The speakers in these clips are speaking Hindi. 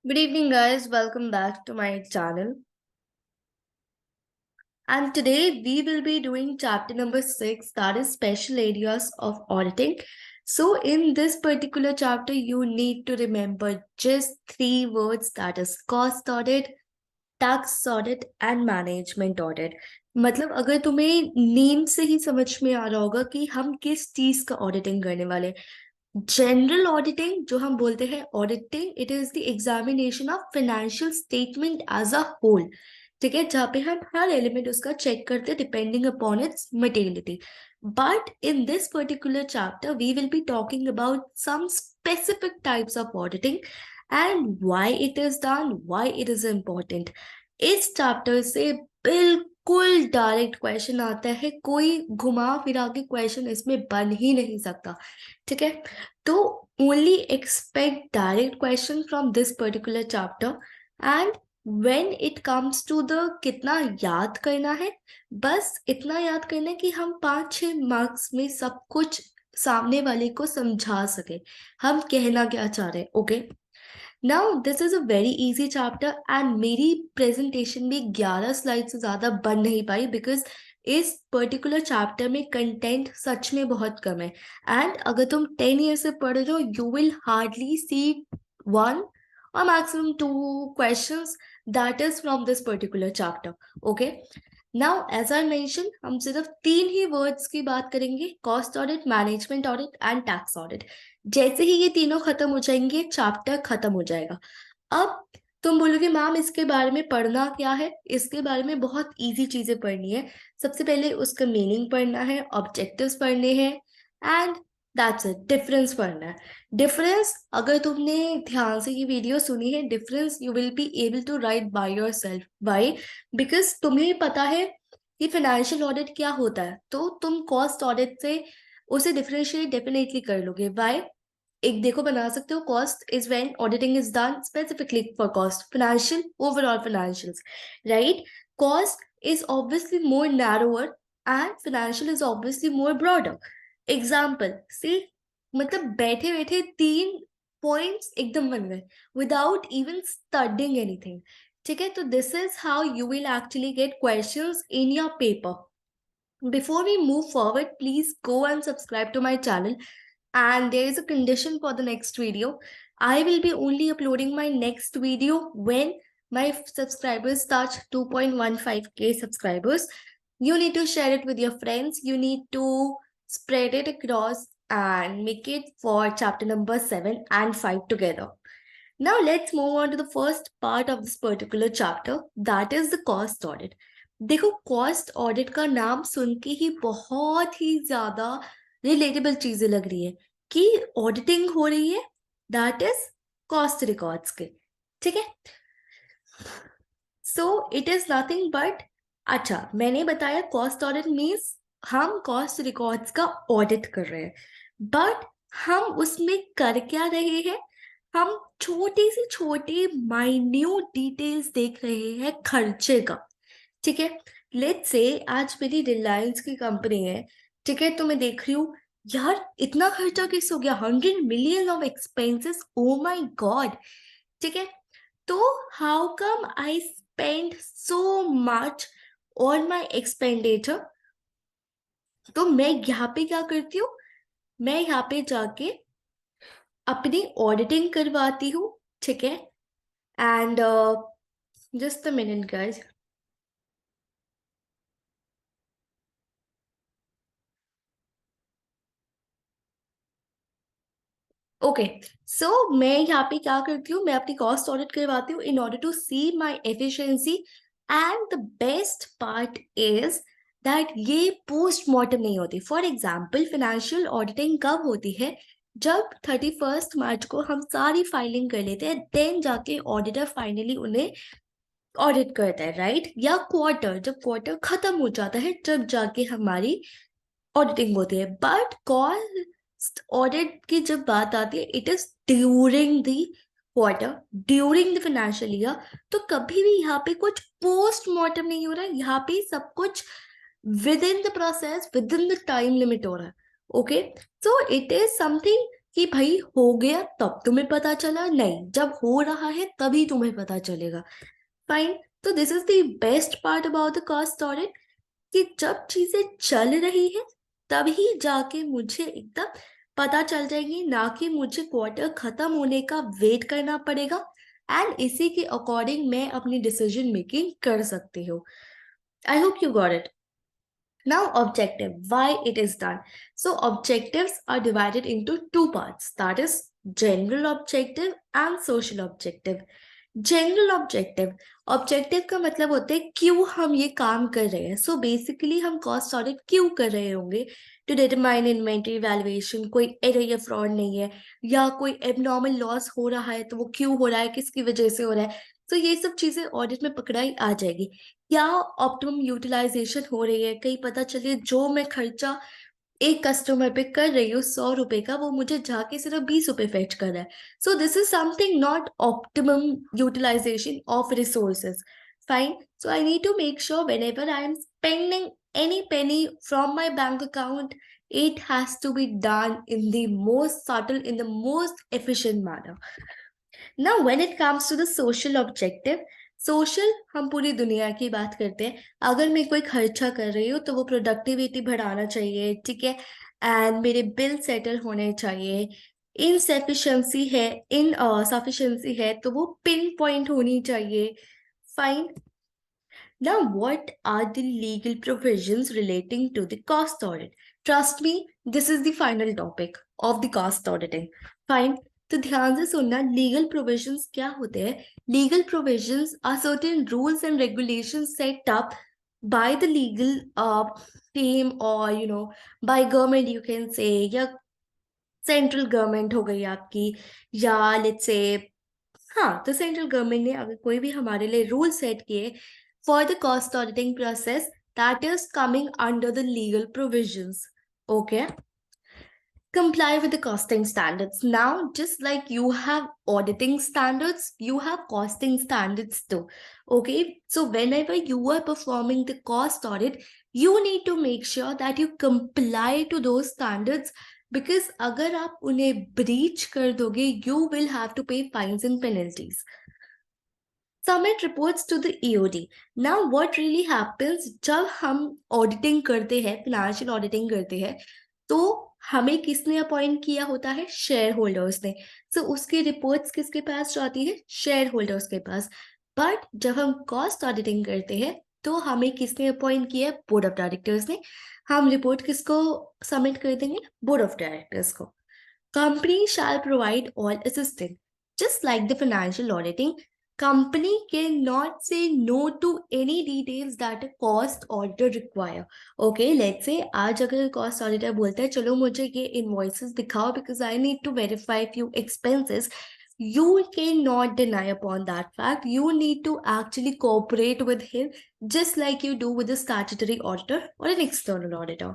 Good evening, guys. Welcome back to my channel. And today we will be doing chapter number 6, that is special areas of auditing. So, in this particular chapter, you need to remember just three words, that is cost audit, tax audit and management audit. मतलब अगर तुम्हें नेम से ही समझ में आ रहा होगा कि हम किस चीज का ऑडिटिंग करने वाले। जनरल ऑडिटिंग जो हम बोलते हैं auditing, it is the examination of financial statement as a whole. ठीक है, जहाँ पे हम हर एलिमेंट उसका चेक करते हैं depending upon its materiality. But in this particular chapter we will be talking about some specific types of auditing and why it is done, why it is important. इस चैप्टर से बिल्कुल डायरेक्ट क्वेश्चन आता है, कोई घुमा फिरा के क्वेश्चन इसमें बन ही नहीं सकता। ठीक है, तो only expect direct question from this particular chapter. And when it comes to the कितना याद करना है, बस इतना याद करना है कि हम 5-6 मार्क्स में सब कुछ सामने वाले को समझा सके हम कहना क्या चाह रहे हैं। Okay, now this is a very easy chapter and मेरी प्रेजेंटेशन में 11 स्लाइड से ज्यादा बन नहीं पाई बिकॉज इस पर्टिकुलर चैप्टर में कंटेंट सच में बहुत कम है। एंड अगर तुम 10 ईयर से पढ़ रहे हो, you will hardly see 1 or maximum 2 questions that is from this particular chapter. Okay, now as I mentioned, हम सिर्फ 3 ही वर्ड्स की बात करेंगे, cost audit, management audit and tax audit. जैसे ही ये तीनों खत्म हो जाएंगे, चैप्टर खत्म हो जाएगा। अब तुम बोलोगे मैम इसके बारे में पढ़ना क्या है? इसके बारे में बहुत इजी चीजें पढ़नी है। सबसे पहले उसका मीनिंग पढ़ना है, ऑब्जेक्टिव्स पढ़ने हैं एंड दैट्स इट, डिफरेंस पढ़ना है। डिफरेंस अगर तुमने ध्यान से ये वीडियो सुनी है, difference you will be able to write by yourself. Bye, because तुम्हें पता है कि फाइनेंशियल ऑडिट क्या होता है, तो तुम कॉस्ट ऑडिट से उसे डिफरेंशिएट डेफिनेटली कर लोगे। बाय, एक देखो बना सकते हो, cost is when auditing is done specifically for cost, financial overall financials, right. Cost is obviously more narrower and financial is obviously more broader. Example से, मतलब बैठे बैठे 3 पॉइंट्स एकदम बन गए विदाउट इवन स्टडिंग एनीथिंग। ठीक है, तो this is how you will actually get questions in your paper. Before we move forward, please go and subscribe to my channel. And there is a condition for the next video. I will be only uploading my next video when my subscribers touch 2.15k subscribers. You need to share it with your friends. You need to spread it across and make it for chapter number 7 and 5 together. Now let's move on to the first part of this particular chapter, that is the cost audit. देखो, कॉस्ट ऑडिट का नाम सुन के ही बहुत ही ज्यादा रिलेटेबल चीजें लग रही है कि ऑडिटिंग हो रही है, दैट इज कॉस्ट रिकॉर्ड्स के। ठीक है, so it is nothing but, अच्छा मैंने बताया कॉस्ट ऑडिट मीन्स हम कॉस्ट रिकॉर्ड्स का ऑडिट कर रहे हैं, बट हम उसमें कर क्या रहे हैं? हम छोटी से छोटी माइन्यूट डिटेल्स देख रहे हैं खर्चे का। ठीक है, लेट्स से आज मेरी रिलायंस की कंपनी है। ठीक है, तो मैं देख रही हूँ यार इतना खर्चा किस हो गया, 100 million of expenses, oh my God. ठीक है, तो how come I spend so much on my expenditure? तो मैं यहाँ पे क्या करती हूँ, मैं यहाँ पे जाके अपनी ऑडिटिंग करवाती हूँ। ठीक है, and just a minute guys. Okay, so मैं यहाँ पे क्या करती हूँ, मैं अपनी कॉस्ट ऑडिट करवाती हूँ in order to see my efficiency. And the best part is that ये पोस्टमार्टम नहीं होती। फॉर एग्जाम्पल, फाइनेंशियल ऑडिटिंग कब होती है? जब 31 मार्च को हम सारी फाइलिंग कर लेते हैं, देन जाके ऑडिटर फाइनली उन्हें ऑडिट करता है, राइट। या क्वार्टर, जब क्वार्टर खत्म हो जाता है तब जाके हमारी ऑडिटिंग होती है। बट कॉस्ट ऑडिट की जब बात आती है, it is during the quarter, during the financial year. तो कभी भी यहाँ पे कुछ पोस्टमार्टम नहीं हो रहा है, यहाँ पे सब कुछ with in the process, with in the time limit हो रहा है। Okay, so it is something कि भाई हो गया तब तुम्हें पता चला, नहीं, जब हो रहा है तभी तुम्हें पता चलेगा। फाइन। तो this is the best part about the cost audit, कि जब चीजें चल रही है तभी जाके मुझे एकदम पता चल जाएगी, ना कि मुझे क्वार्टर खत्म होने का वेट करना पड़ेगा। एंड इसी के अकॉर्डिंग मैं अपनी डिसीजन मेकिंग कर सकती हूँ। I hope you got it. Now, objective, why it is done. So, objectives are divided into two parts, that is, general objective and social objective. General objective, objective का मतलब होता है क्यों हम ये काम कर रहे हैं। सो बेसिकली हम कॉस्ट ऑडिट क्यों कर रहे होंगे, टू डिटरमाइन इन्वेंटरी वैल्यूएशन, कोई एरर या फ्रॉड नहीं है, या कोई एबनॉर्मल लॉस हो रहा है तो वो क्यों हो रहा है, किसकी वजह से हो रहा है। तो ये सब चीजें ऑडिट में पकड़ाई आ जाएगी। क्या ऑप्टिमम यूटिलाइजेशन हो रही है, कहीं पता चले जो मैं खर्चा एक कस्टमर पे कर रही हूँ 100 रुपए का, वो मुझे जाके सिर्फ 20 रुपए फेच कर रहा है। So this is something not optimum utilisation of resources. Fine. So I need to make sure whenever I am spending any penny from my bank account, it has to be done in the most subtle, in the most efficient manner. Now when it comes to the social objective, social हम पूरी दुनिया की बात करते हैं। अगर मैं कोई खर्चा कर रही हूँ तो वो प्रोडक्टिविटी बढ़ाना चाहिए, ठीक है, एंड मेरे बिल सेटल होने चाहिए। इनसफिशिएंसी है, इन सफिशिएंसी है तो वो पिन पॉइंट होनी चाहिए। Fine. Now, what are the legal provisions relating to the cost audit? Trust me, this is the final topic of the cost auditing. Fine. तो ध्यान से सुनना, लीगल प्रोविजंस क्या होते हैं। Legal provisions are certain rules and regulations set up by the legal team, or by government, you can say, या सेंट्रल गवर्नमेंट हो गई आपकी, या लेट्स से, हाँ, तो सेंट्रल गवर्नमेंट ने अगर कोई भी हमारे लिए रूल सेट किए for the cost auditing process, that is coming under the legal provisions. Okay. Comply with the costing standards. Now, just like you have auditing standards, you have costing standards too. Okay. So whenever you are performing the cost audit, you need to make sure that you comply to those standards, because अगर आप उन्हें breach कर दोगे, you will have to pay fines and penalties. Submit reports to the EOD. Now what really happens, जब हम auditing करते हैं, financial auditing करते हैं, तो हमें किसने अपॉइंट किया होता है, शेयर होल्डर्स ने। सो उसकी रिपोर्ट्स किसके पास जाती है, शेयर होल्डर्स के पास। बट जब हम कॉस्ट ऑडिटिंग करते हैं तो हमें किसने अपॉइंट किया है, बोर्ड ऑफ डायरेक्टर्स ने। हम रिपोर्ट किसको सबमिट कर देंगे, बोर्ड ऑफ डायरेक्टर्स को। Company shall provide all assistance. Just like the financial auditing, company cannot say no to any details that a cost auditor require. Okay, let's say आज अगर cost auditor बोलता है चलो मुझे ये invoices दिखाओ because I need to verify few expenses, you cannot deny upon that fact. You need to actually cooperate with him just like you do with a statutory auditor or an external auditor.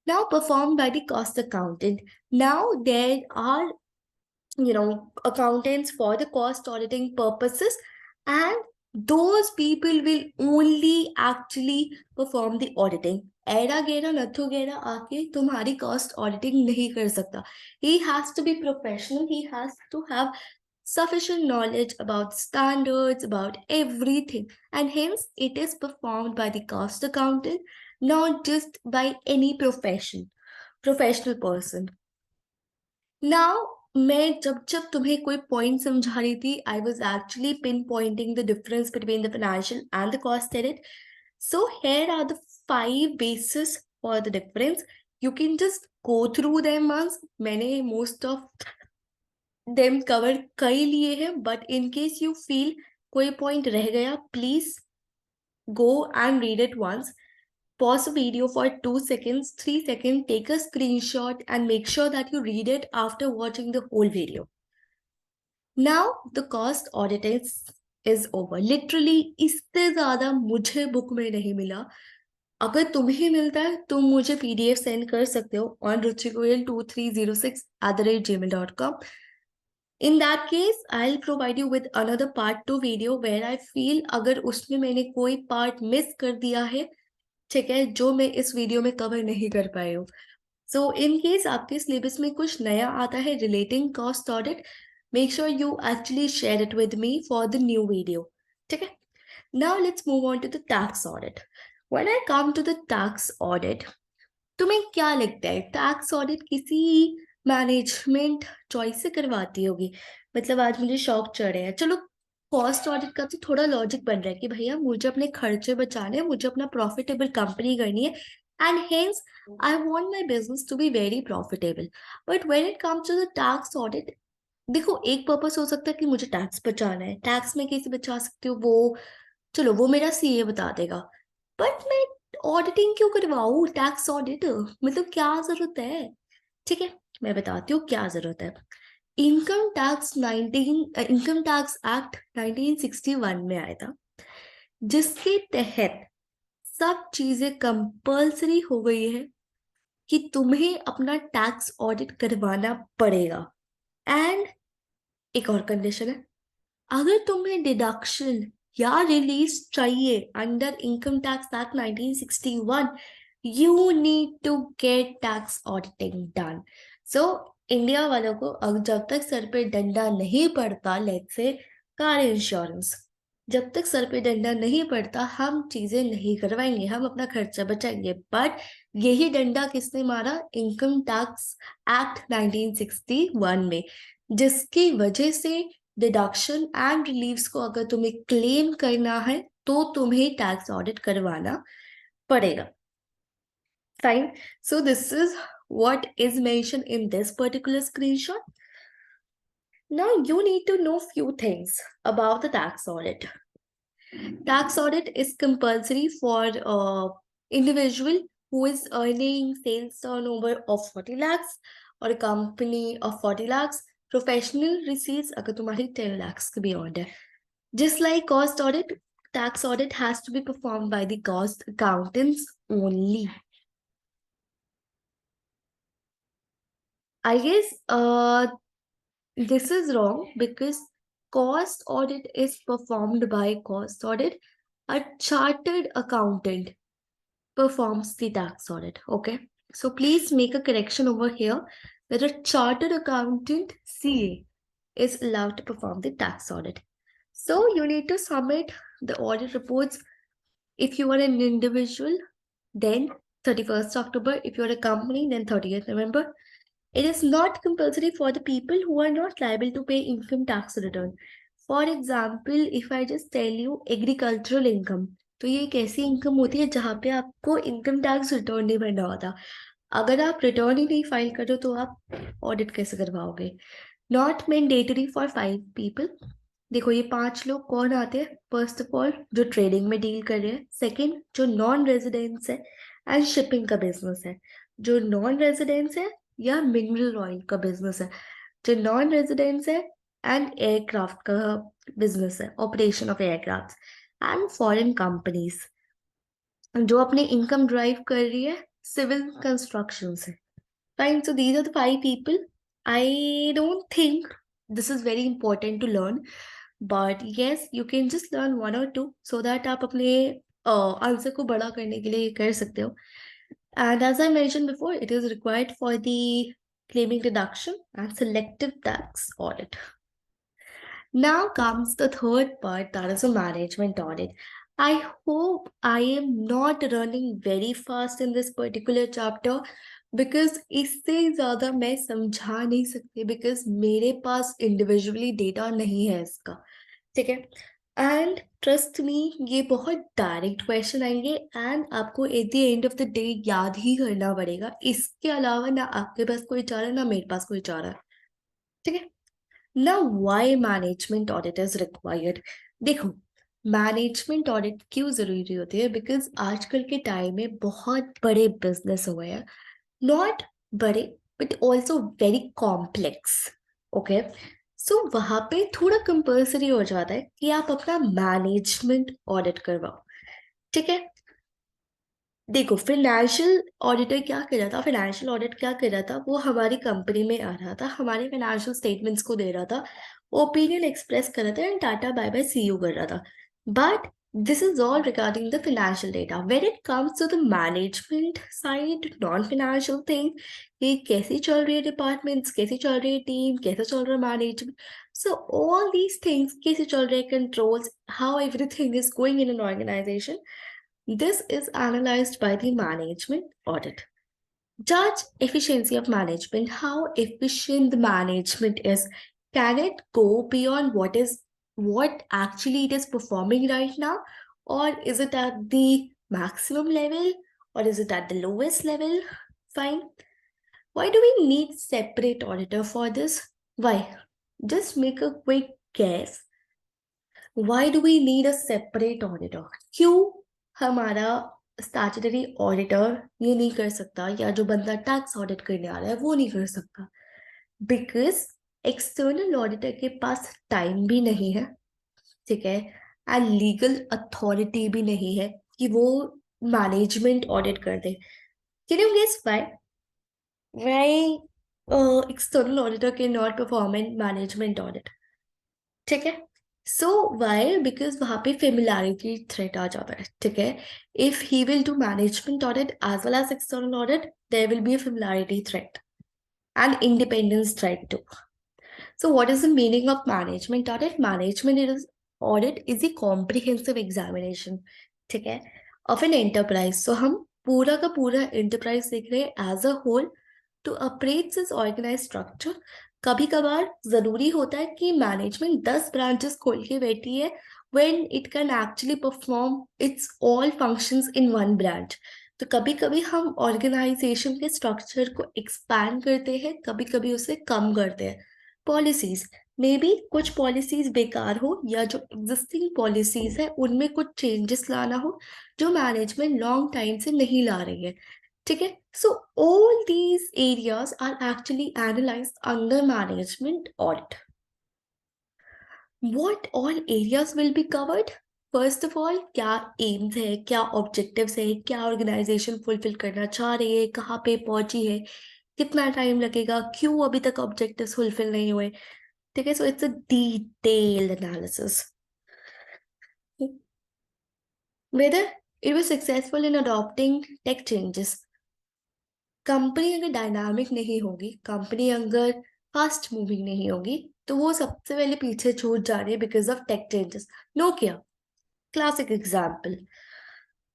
Now performed by the cost accountant. Now there are, accountants for the cost auditing purposes, and those people will only actually perform the auditing. Era गेरा नथु गेरा आके तुम्हारी cost auditing नहीं कर सकता. He has to be professional. He has to have sufficient knowledge about standards, about everything, and hence it is performed by the cost accountant, not just by any professional person. Now, मैं जब जब तुम्हें कोई पॉइंट समझा रही थी, I was actually pinpointing the difference between the financial and the cost audit. So here are the 5 bases for the difference. You can just go through them once. मैंने मोस्ट ऑफ देम कवर कर ही लिए हैं, but in case you feel कोई पॉइंट रह गया, please go and read it once. Pause the video for 2 seconds, 3 seconds, take a screenshot and make sure that you read it after watching the whole video. Now the cost audit is over. Literally इससे ज़्यादा मुझे बुक में नहीं मिला. अगर तुम्हें मिलता है तुम मुझे PDF सेंड कर सकते हो on ruchikoil2306@gmail.com. In that case, I'll provide you with another part 2 video where I feel अगर उसमें मैंने कोई part miss कर दिया है, ठीक है, जो मैं इस वीडियो में कवर नहीं कर पाई हूँ. सो इन केस आपके सिलेबस में कुछ नया आता है relating cost audit, make sure you actually share it with me for the new video, ठीक है। Now let's move on to the tax audit. When I come to the tax audit, तुम्हें क्या लगता है टैक्स ऑडिट किसी मैनेजमेंट चॉइस से करवाती होगी? मतलब आज मुझे शौक चढ़ रहा है, चलो कॉस्ट ऑडिट का तो थोड़ा लॉजिक बन रहा है कि भैया मुझे अपने खर्चे बचाने हैं, मुझे अपना प्रॉफिटेबल कंपनी करनी है, and hence I want my business to be very profitable. But when it comes to the tax audit, देखो एक पर्पस हो सकता है कि मुझे टैक्स बचाना है, टैक्स में कैसे बचा सकते हो वो चलो वो मेरा सीए बता देगा, बट मैं ऑडिटिंग क्यों करवाऊँ टैक्स ऑडिट, मतलब क्या जरूरत है? ठीक है, मैं बताती हूँ क्या जरूरत है। इनकम टैक्स एक्ट 1961 में आया था, जिसके तहत सब चीजें कंपल्सरी हो गई है कि तुम्हें अपना टैक्स ऑडिट करवाना पड़ेगा। एंड एक और कंडीशन है, अगर तुम्हें डिडक्शन या रिलीज चाहिए under income tax act 1961, you need to get tax auditing done. So India वालों को जब तक सर पे डंडा नहीं पड़ता, लेट्स से कार इंश्योरेंस, जब तक सर पे डंडा नहीं पड़ता हम चीजें नहीं करवाएंगे, हम अपना खर्चा बचाएंगे। बट यही डंडा किसने मारा? इनकम टैक्स एक्ट 1961 में, जिसकी वजह से डिडक्शन एंड रिलीव्स को अगर तुम्हें क्लेम करना है तो तुम्हें टैक्स ऑडिट करवाना पड़ेगा। Fine, so this is what is mentioned in this particular screenshot. Now you need to know few things about the tax audit. Tax audit is compulsory for individual who is earning sales turnover of 40 lakhs or a company of 40 lakhs, professional receipts अगर तुम्हारी 10 lakhs के beyond है. Just like cost audit, tax audit has to be performed by the cost accountants only. I guess this is wrong because cost audit is performed by cost audit. A chartered accountant performs the tax audit. Okay. So please make a correction over here that a chartered accountant CA is allowed to perform the tax audit. So you need to submit the audit reports if you are an individual, then 31st October. If you're a company, then 30th November. It is not compulsory for the people who are not liable to pay income tax return. For example, if I just tell you agricultural income, तो ये एक ऐसी इनकम होती है जहाँ पे आपको इनकम टैक्स रिटर्न नहीं भरना होता। अगर आप रिटर्न ही नहीं फाइल करो तो आप ऑडिट कैसे करवाओगे? Not mandatory for 5 people. देखो ये 5 लोग कौन आते हैं? फर्स्ट ऑफ ऑल जो ट्रेडिंग में डील कर रहे हैं, सेकंड जो नॉन रेजिडेंट्स है एंड शिपिंग का बिजनेस है, जो नॉन रेजिडेंट्स है या मिनरल ऑयल का बिजनेस है, जो नॉन रेजिडेंट्स है एंड एयरक्राफ्ट का बिजनेस है, operation of aircraft, and foreign companies जो अपने इनकम ड्राइव कर रही है सिविल कंस्ट्रक्शन से। Fine, so these are the 5 people. I don't think this is very important to learn, but yes you can just learn 1 or 2 so that आप अपने आंसर को बड़ा करने के लिए कर सकते हो. And as I mentioned before, it is required for the claiming deduction and selective tax audit. Now comes the third part, that is a management audit. I hope I am not running very fast in this particular chapter because इससे ज़्यादा मैं समझा नहीं सकती because मेरे पास individually data नहीं है इसका, ठीक है. एंड ट्रस्ट मी ये बहुत डायरेक्ट क्वेश्चन आएंगे एंड आपको at the end of the day याद ही करना पड़ेगा. इसके अलावा ना आपके पास कोई चारा ना मेरे पास कोई चारा, ठीक है. ना why management audit is required. देखो मैनेजमेंट ऑडिट क्यों जरूरी होती है? बिकॉज आजकल के टाइम में बहुत बड़े बिजनेस हो गए हैं, नॉट बड़े but also very complex. Okay, so वहां पे थोड़ा कंपल्सरी हो जाता है कि आप अपना मैनेजमेंट ऑडिट करवाओ, ठीक है. देखो फाइनेंशियल ऑडिटर क्या कर रहा था, फाइनेंशियल ऑडिट क्या कर रहा था, वो हमारी कंपनी में आ रहा था, हमारे फाइनेंशियल स्टेटमेंट्स को दे रहा था, ओपिनियन एक्सप्रेस कर रहा था and tata bye bye see you कर रहा था. But This is all regarding the financial data. When it comes to the management side, non-financial thing, कि कैसी चल रही है departments, कैसी चल रही है team, कैसा चल रहा है management. So all these things, कैसे चल रहे हैं controls, how everything is going in an organization, this is analyzed by the management audit. Judge efficiency of management, how efficient the management is. Can it go beyond what actually it is performing right now, or is it at the maximum level, or is it at the lowest level? Fine. Why do we need separate auditor for this? Why? Just make a quick guess. Why do we need a separate auditor? क्यों हमारा स्टैट्यूटरी ऑडिटर ये नहीं कर सकता, या जो बंदा टैक्स ऑडिट करने आ रहा है वो नहीं कर सकता? बिकॉज एक्सटर्नल ऑडिटर के पास टाइम भी नहीं है, ठीक है, एंड लीगल अथॉरिटी भी नहीं है कि वो मैनेजमेंट ऑडिट कर दे. Can you guess why external auditor can not perform in management audit? ठीक है. सो वाई? बिकॉज वहां पे फेमिलैरिटी थ्रेट आ जाता है, ठीक है. If he will do management audit as well as external audit, there will be a familiarity threat and independence threat too. So what is the meaning of management audit? Audit is a comprehensive examination, ठीक है, of an enterprise. So हम पूरा का पूरा enterprise देख रहे हैं as a whole to appraise its organized structure. कभी कभार जरूरी होता है कि मैनेजमेंट 10 ब्रांचेस खोल के बैठी है when it can actually perform its all functions in one branch. तो कभी कभी हम ऑर्गेनाइजेशन के स्ट्रक्चर को एक्सपैंड करते हैं, कभी कभी उसे कम करते हैं. पॉलिसीज, मे बी कुछ पॉलिसीज बेकार हो, या जो एग्जिस्टिंग पॉलिसीज है उनमें कुछ चेंजेस लाना हो जो मैनेजमेंट लॉन्ग टाइम से नहीं ला रही है, ठीक है. So all these areas are actually analysed under management audit. What all areas will be covered? First of all, क्या एम्स है, क्या ऑब्जेक्टिव्स है, क्या ऑर्गेनाइजेशन फुलफिल करना चाह रही है, कहाँ पे पहुंची है, कितना टाइम लगेगा, क्यों अभी तक ऑब्जेक्टिव्स फुलफिल नहीं हुए, ठीक है. So it's a detailed analysis. Whether it was successful in adopting tech changes. Company अगर डायनामिक नहीं होगी, कंपनी अगर फास्ट मूविंग नहीं होगी, तो वो सबसे पहले पीछे छूट जा रही है because of tech changes. Nokia, classic example.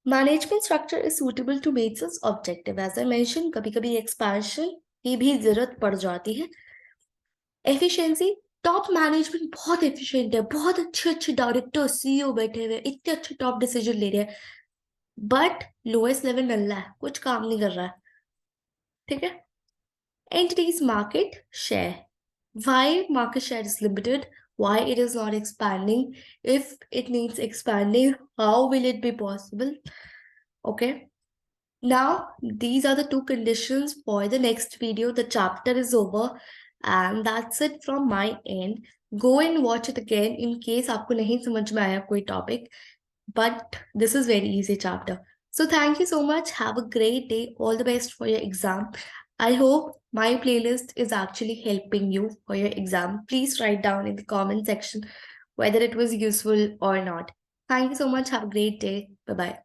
Management structure is suitable to meet its objective. As I mentioned, कभी-कभी expansion की भी जरूरत पड़ जाती है. Efficiency, टॉप मैनेजमेंट बहुत एफिशिएंट है, बहुत अच्छे अच्छे डायरेक्टर सीईओ बैठे हुए, इतने अच्छे टॉप डिसीजन ले रहे हैं, बट लोएस्ट लेवल नल्ला है, कुछ काम नहीं कर रहा है, ठीक है. Entities market share. Why market share is limited? Why it is not expanding? If it needs expanding, how will it be possible? Okay. Now, these are the two conditions for the next video. The chapter is over and that's it from my end. Go and watch it again in case आपको नहीं समझ में आया कोई topic. But this is very easy chapter. So thank you so much. Have a great day. All the best for your exam. I hope my playlist is actually helping you for your exam. Please write down in the comment section whether it was useful or not. Thank you so much. Have a great day. Bye-bye.